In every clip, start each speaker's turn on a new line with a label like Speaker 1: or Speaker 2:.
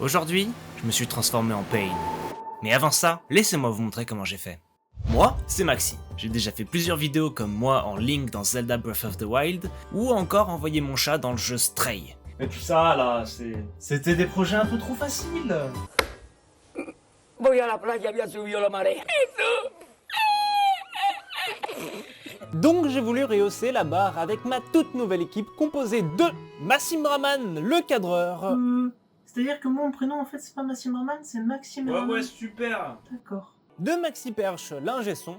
Speaker 1: Aujourd'hui, je me suis transformé en Pain. Mais avant ça, laissez-moi vous montrer comment j'ai fait. Moi, c'est Maxi. J'ai déjà fait plusieurs vidéos comme moi en Link dans Zelda Breath of the Wild, ou encore envoyer mon chat dans le jeu Stray.
Speaker 2: Mais tout ça là, c'était des projets un peu trop faciles.
Speaker 3: Voy a la playa, había subido la marea.
Speaker 4: Donc j'ai voulu rehausser la barre avec ma toute nouvelle équipe composée de Massim Raman, le cadreur.
Speaker 2: C'est-à-dire que mon prénom en fait c'est pas Massim Raman, c'est Maxime Raman.
Speaker 1: Ouais, super.
Speaker 2: D'accord.
Speaker 4: De Maxi Perche, l'ingé son.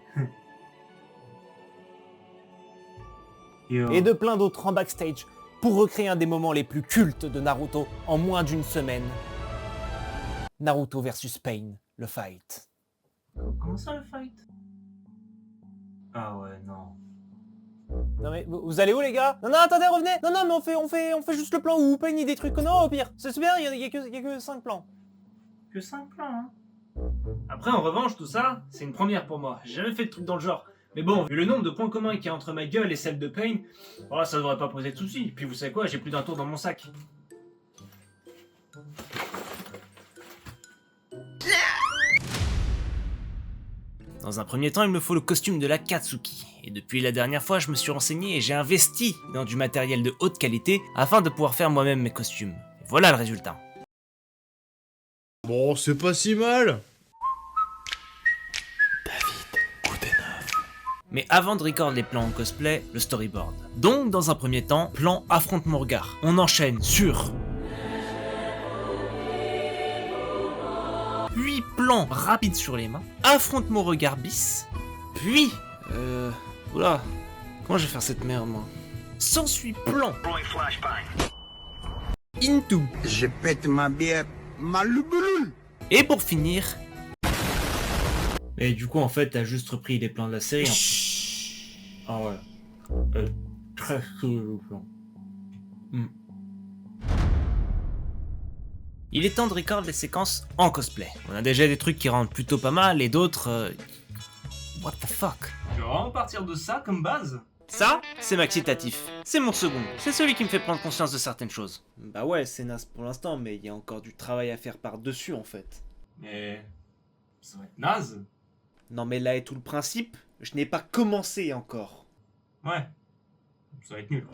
Speaker 4: Et de plein d'autres en backstage pour recréer un des moments les plus cultes de Naruto en moins d'une semaine. Naruto versus Pain, le fight.
Speaker 2: Comment ça le fight? Ah ouais, non.
Speaker 4: Non mais vous allez où les gars? Non attendez revenez. Non mais on fait juste le plan où Pain il détruit Konoha au pire. C'est bien, il y a que 5 plans.
Speaker 2: Que 5 plans hein. Après en revanche tout ça, c'est une première pour moi. J'ai jamais fait de truc dans le genre. Mais bon, vu le nombre de points communs qu'il y a entre ma gueule et celle de Pain, oh, ça devrait pas poser de soucis. Puis vous savez quoi, j'ai plus d'un tour dans mon sac.
Speaker 1: Dans un premier temps, il me faut le costume de la Katsuki. Et depuis la dernière fois, je me suis renseigné et j'ai investi dans du matériel de haute qualité afin de pouvoir faire moi-même mes costumes. Et voilà le résultat.
Speaker 5: Bon, c'est pas si mal.
Speaker 1: Mais avant de record les plans en cosplay, le storyboard. Donc, dans un premier temps, plan affrontement regard. On enchaîne sur... Puis plan rapide sur les mains, affrontement regard bis, puis... Oula, comment je vais faire cette merde moi? S'ensuit plan into.
Speaker 6: Je pète ma bière, ma louboulou.
Speaker 1: Et pour finir...
Speaker 2: Et du coup en fait t'as juste repris les plans de la série. Ah ouais. Très cool le plan.
Speaker 1: Il est temps de record les séquences en cosplay. On a déjà des trucs qui rendent plutôt pas mal et d'autres... What the fuck?
Speaker 2: Tu vas vraiment partir de ça comme base?
Speaker 1: Ça, c'est Maxitatif. C'est mon second. C'est celui qui me fait prendre conscience de certaines choses.
Speaker 4: Bah ouais, c'est naze pour l'instant, mais il y a encore du travail à faire par-dessus en fait.
Speaker 2: Mais... ça va être naze.
Speaker 4: Non mais là est tout le principe, je n'ai pas commencé encore.
Speaker 2: Ouais. Ça va être nul.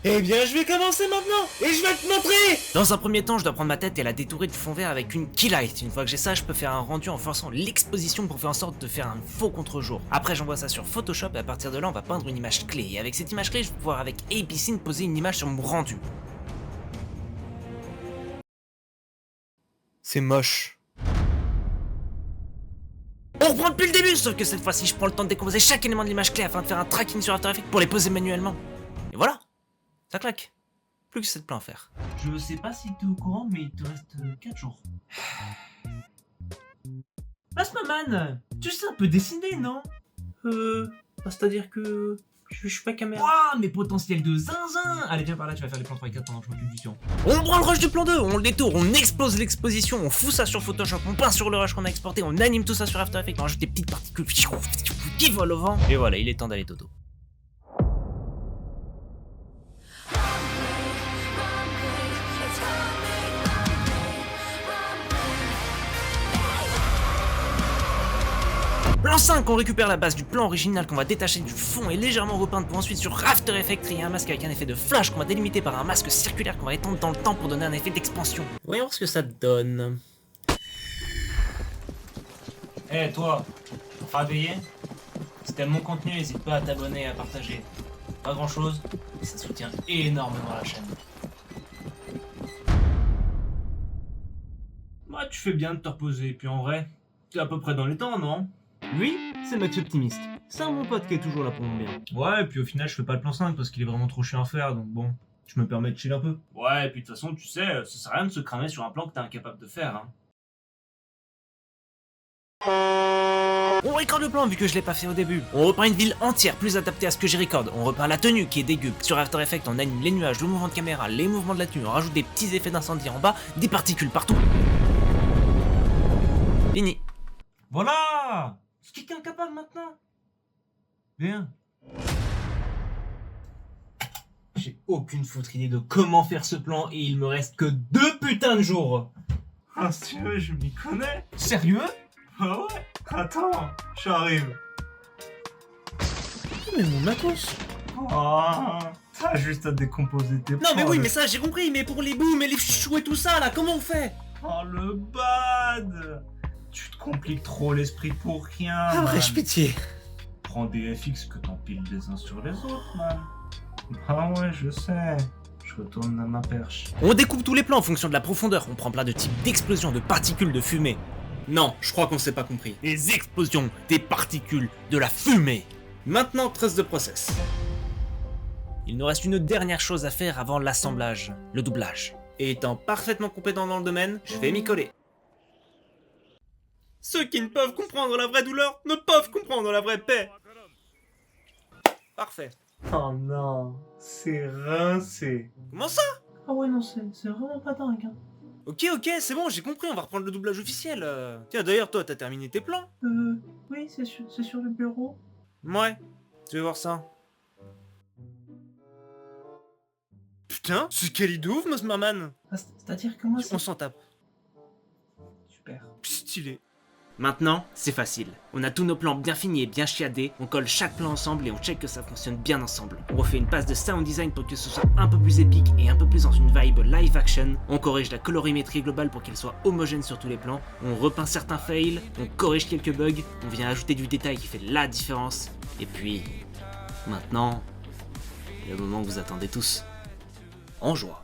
Speaker 4: Eh bien je vais commencer maintenant, et je vais te montrer.
Speaker 1: Dans un premier temps, je dois prendre ma tête et la détourer du fond vert avec une keylight. Une fois que j'ai ça, je peux faire un rendu en forçant l'exposition pour faire en sorte de faire un faux contre-jour. Après, j'envoie ça sur Photoshop et à partir de là, on va peindre une image clé. Et avec cette image clé, je vais pouvoir avec APScene poser une image sur mon rendu. C'est moche. On reprend depuis le début, sauf que cette fois-ci, je prends le temps de décomposer chaque élément de l'image clé afin de faire un tracking sur After Effects pour les poser manuellement. Et voilà, ça claque. Plus que 7 plans à faire.
Speaker 2: Je sais pas si t'es au courant, mais il te reste 4 jours. Basmaman, tu sais un peu dessiner, non? C'est-à-dire que... Je suis pas caméra. Ouah, mais potentiel de zinzin. Allez, viens par là, tu vas faire les plans 3 et 4 pendant que je m'occupe du sion.
Speaker 1: On prend le rush du plan 2, on le détourne, on explose l'exposition, on fout ça sur Photoshop, on peint sur le rush qu'on a exporté, on anime tout ça sur After Effects, on rajoute des petites particules qui volent au vent. Et voilà, il est temps d'aller dodo. Plan 5, on récupère la base du plan original qu'on va détacher du fond et légèrement repeindre pour ensuite sur After Effects créer un masque avec un effet de flash qu'on va délimiter par un masque circulaire qu'on va étendre dans le temps pour donner un effet d'expansion. Voyons voir ce que ça donne.
Speaker 2: Eh toi, réveillé. Si t'aimes mon contenu, n'hésite pas à t'abonner et à partager. Pas grand chose, mais ça soutient énormément la chaîne. Bah tu fais bien de te reposer, et puis en vrai, t'es à peu près dans les temps, non?
Speaker 4: Lui, c'est Max Optimiste. C'est un bon pote qui est toujours là pour mon bien.
Speaker 2: Ouais, et puis au final, je fais pas le plan 5 parce qu'il est vraiment trop chiant à faire, donc bon, je me permets de chill un peu. Ouais, et puis de toute façon, tu sais, ça sert à rien de se cramer sur un plan que t'es incapable de faire, hein.
Speaker 1: On record le plan vu que je l'ai pas fait au début. On repeint une ville entière plus adaptée à ce que j'ai record. On repeint la tenue qui est dégueu. Sur After Effects, on anime les nuages, le mouvement de caméra, les mouvements de la tenue. On rajoute des petits effets d'incendie en bas, des particules partout. Fini.
Speaker 2: Voilà! C'est quelqu'un capable maintenant? Bien. J'ai aucune foutre idée de comment faire ce plan et il me reste que 2 putains de jours. Ah, si tu veux, je m'y connais. Sérieux? Ah ouais. Attends, j'arrive.
Speaker 4: Mais mon matos.
Speaker 2: Oh, t'as juste à décomposer tes plans.
Speaker 4: Non mais oui, mais ça j'ai compris, mais pour les booms et les chouchous et tout ça là, comment on fait?
Speaker 2: Oh le bad. Tu te compliques trop l'esprit pour rien.
Speaker 4: Ah
Speaker 2: man.
Speaker 4: ouais, pitié.
Speaker 2: Prends des FX que t'empiles les uns sur les autres, man. Ah ouais, je sais. Je retourne à ma perche.
Speaker 1: On découpe tous les plans en fonction de la profondeur, on prend plein de types d'explosions, de particules, de fumée. Non, je crois qu'on s'est pas compris. Des explosions, des particules, de la fumée. Maintenant, trace de process. Il nous reste une dernière chose à faire avant l'assemblage, le doublage. Et étant parfaitement compétent dans le domaine, je vais m'y coller. Ceux qui ne peuvent comprendre la vraie douleur ne peuvent comprendre la vraie paix. Parfait.
Speaker 2: Oh non, c'est rincé.
Speaker 1: Comment ça?
Speaker 2: Ah ouais, non, c'est vraiment pas dingue. Hein.
Speaker 1: Ok, c'est bon, j'ai compris, on va reprendre le doublage officiel. Tiens, d'ailleurs, toi, t'as terminé tes plans?
Speaker 2: Oui, c'est sur le bureau.
Speaker 1: Ouais, tu veux voir ça? Putain, c'est quel idée ouf, Mossmerman!
Speaker 2: Ah, c'est-à-dire que moi,
Speaker 1: On s'en tape.
Speaker 2: Super.
Speaker 1: Stylé. Maintenant, c'est facile. On a tous nos plans bien finis et bien chiadés, on colle chaque plan ensemble et on check que ça fonctionne bien ensemble. On refait une passe de sound design pour que ce soit un peu plus épique et un peu plus dans une vibe live action. On corrige la colorimétrie globale pour qu'elle soit homogène sur tous les plans. On repeint certains fails, on corrige quelques bugs, on vient ajouter du détail qui fait la différence. Et puis, maintenant, le moment que vous attendez tous. En joie.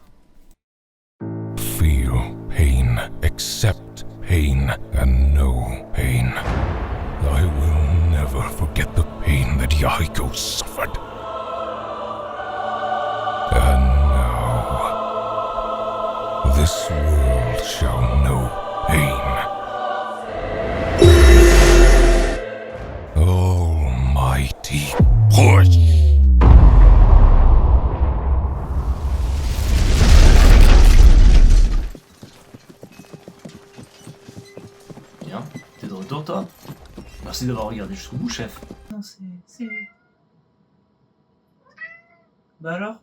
Speaker 5: Feel pain, accept pain, and know pain. I will never forget the pain that Yahiko suffered. And now, this world shall know pain. Almighty push!
Speaker 2: Bien, t'es de retour, toi. Merci d'avoir regardé jusqu'au bout, chef. Non, c'est... Bah alors?